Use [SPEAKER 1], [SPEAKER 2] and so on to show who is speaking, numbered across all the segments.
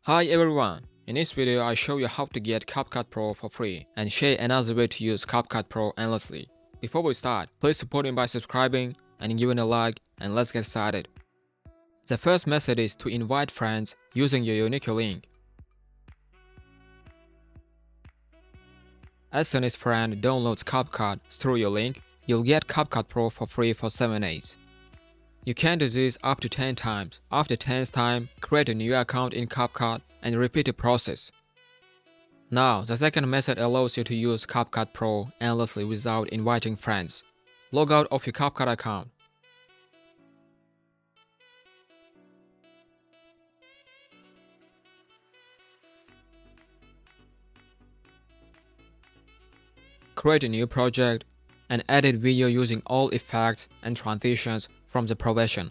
[SPEAKER 1] Hi everyone, in this video I show you how to get CapCut Pro for free and share another way to use CapCut Pro endlessly. Before we start, please support me by subscribing and giving a like, and let's get started. The first method is to invite friends using your unique link. As soon as friend downloads CapCut through your link, you'll get CapCut Pro for free for 7 days. You can do this up to 10 times. After 10th time, create a new account in CapCut and repeat the process. Now, the second method allows you to use CapCut Pro endlessly without inviting friends. Log out of your CapCut account. Create a new project and edit video using all effects and transitions from the profession.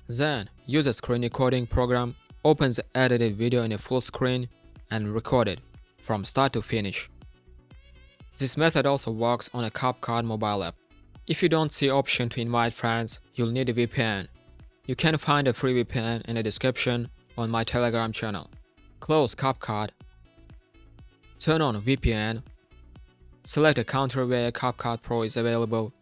[SPEAKER 1] Then, use a screen recording program, open the edited video in a full screen, and record it from start to finish. This method also works on a CapCut mobile app. If you don't see option to invite friends, you'll need a VPN. You can find a free VPN in the description on my Telegram channel. Close CapCut. Turn on VPN. Select a country where CapCut Pro is available.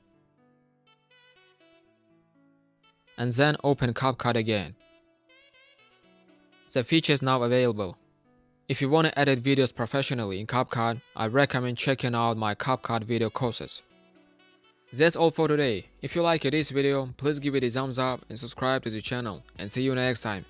[SPEAKER 1] And then open CapCut again. The feature is now available. If you want to edit videos professionally in CapCut, I recommend checking out my CapCut video courses. That's all for today. If you like this video, please give it a thumbs up and subscribe to the channel, and see you next time.